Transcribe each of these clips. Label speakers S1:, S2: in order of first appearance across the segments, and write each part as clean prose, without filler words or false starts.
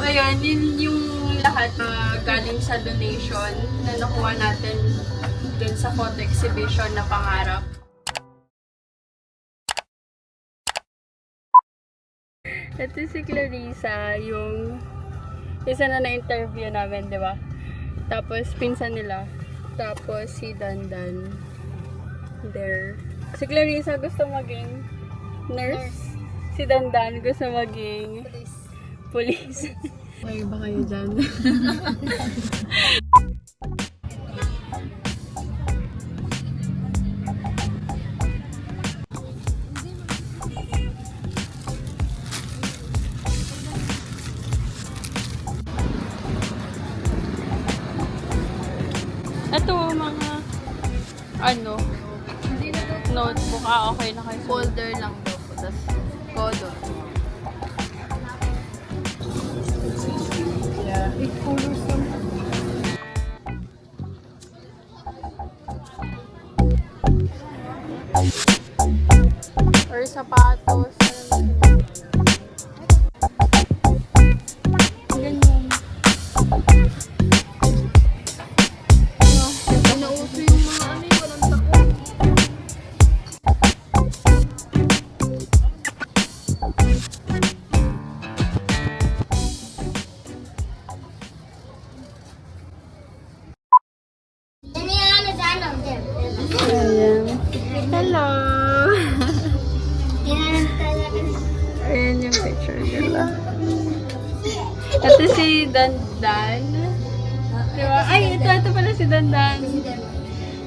S1: Ayan, yun yung lahat galing sa donation na nakuha natin dun sa photo exhibition na pangarap. Ito si Clarissa, yung isa na na-interview namin, di ba? Tapos pinsan nila. Tapos si Dandan. There. Si Clarissa gusto maging nurse. Si Dandan gusto maging police. May ba kayo dyan? Ito mga notebook. Okay na kayo.
S2: Folder lang daw po. Tapos, kodo.
S1: Yeah. It colors lang. Or sapatos. Ganyan.
S2: Nauso yung mga walang takot.
S1: Ayan. Hello! Ayan yung picture nila. Ito si Dandan. Diba? Ay, ito pala si Dandan.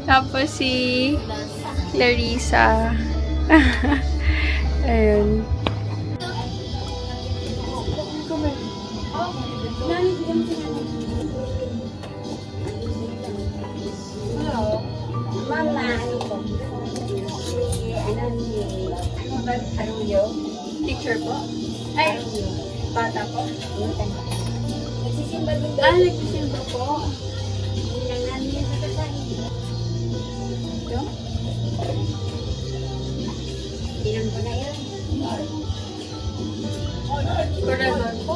S1: Tapos si Clarissa. Ayun.
S3: Mama, ano po? Arroyo?
S1: Teacher po? Ay, bata po?
S3: Nagsisimba din
S1: Ah, nagsisimba po.
S3: Kailangan niya sa kasal.
S1: Ito?
S3: Ilan po na yun?
S1: Corazon po.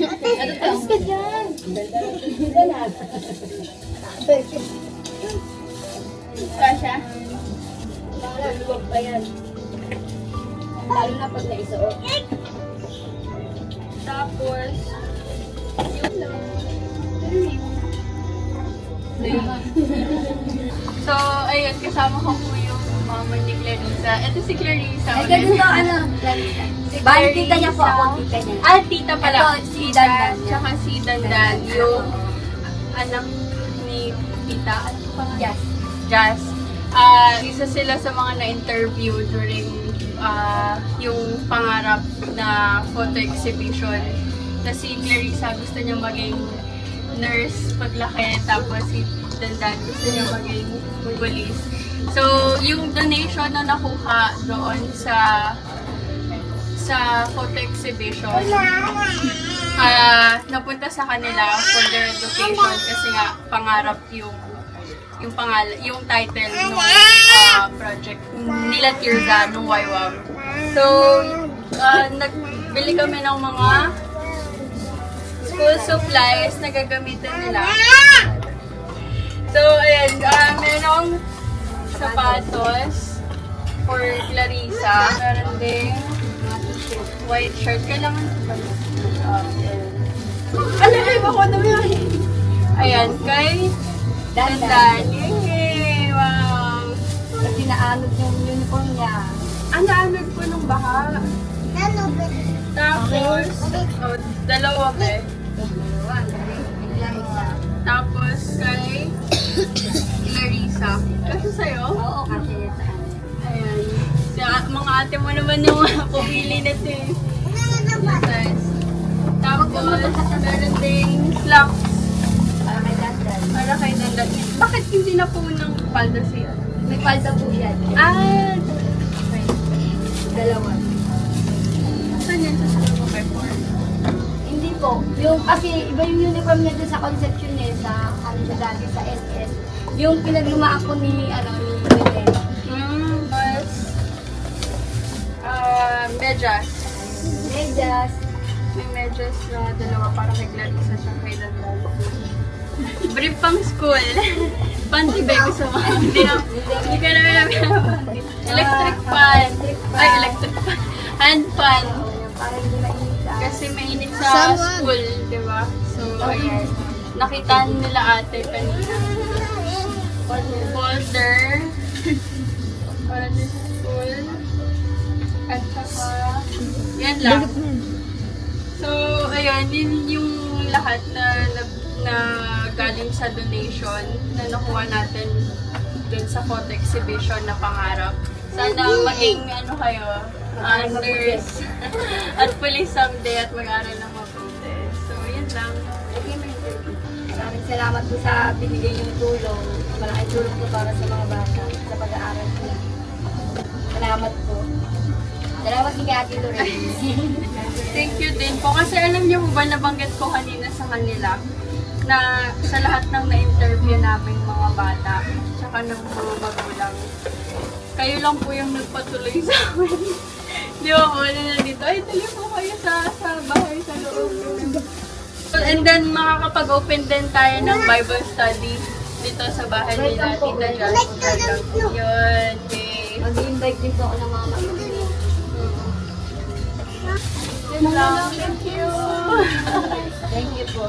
S3: Ate, alis ka dyan. Dala na.
S1: Kasha?
S3: Luwag pa yan. Lalo na pag naisuot.
S1: Tapos, so, ayun, kasama ko po yung mama ni Clarissa. Ito si Clarissa.
S3: Ay, ganito, ano? Bali, tita niya po ako, tita niya.
S1: Ah, tita pala.
S3: Ito, si Dandan.
S1: Tsaka si Dandan, yung anak ni tita. Ano pa nga?
S3: Yes.
S1: Jazz. Isa sila sa mga na-interview during yung pangarap na photo exhibition. Na si Clarissa gusto niya maging nurse paglaki, tapos si Dandan gusto niya maging police. So, yung donation na nakuha doon sa photo exhibition, napunta sa kanila for their education kasi nga pangarap yung title ng project nila Tirza nung YWAM. So, nagbili kami ng mga school supplies na gagamitin nila. So, ayan, merong sapatos for Clarissa. Meron ding white shirt. Kailangan ba? Alam mo ko naman. Ayan, kay Dandan. Yay! Wow!
S3: Kasi naanod yung uniform niya.
S1: Naanod po nung baha. Tapos, dalawa ba? Tapos, kay Clarissa. Kasi sa'yo?
S3: Oo, kasi yan sa ano.
S1: Ayan. Mga ate mo naman yung pumili na ito eh. Size. Tapos, meron ding slacks.
S3: Para kay Dandan.
S1: Para kay Dandan. Bakit hindi na po ng palda siya?
S3: May palda po yan. Dalawa.
S1: Saan yan sa Salmo Pepper?
S3: Hindi po. Yung, kasi iba yung uniform niya dun sa Concepcion niya, sa ano siya dati sa SS. Yung pinaglumaan ko ni Belen.
S1: medyas.
S3: Medyas.
S1: May medyas na dalawa para kay Clarissa siya kay Dandan. Brief pang school. Panty bag gusto mo. Hindi ka namin namin. Electric fan. Ay, electric fan. Hand fan.
S3: Para hindi mainit.
S1: Kasi mainit sa school, di ba? So, ayan. Nakita nila ate kanina. Folder. Para sa school. At saka, yan lang. So, ayun, yun yung lahat na galing sa donation na nakuha natin dun sa photo exhibition na pangarap. Sana maging ano kayo, nurse at police someday at mag-aral ng mabuti. So, yun lang.
S3: Maraming salamat po sa binigay niyong tulong. Malaking tulong po para sa mga bata sa pag-aaral nila. Salamat po. Salamat din kay Ate Lorraine.
S1: Thank you din po. Kasi alam niyo po ba, nabanggit ko kanina sa kanila na sa lahat ng na-interview namin mga bata, tsaka ng mga magulang, kayo lang po yung nagpatuloy sa amin. Di ba po, na dito, ay, tuloy po kayo sa bahay, sa loob. And then, makakapag-open din tayo ng Bible study dito sa bahay nila, Tita Jasper lang. Yun, yay.
S3: Mag-invite din po ako ng mga magulang.
S1: Yun lang. Thank you.
S3: Thank you po.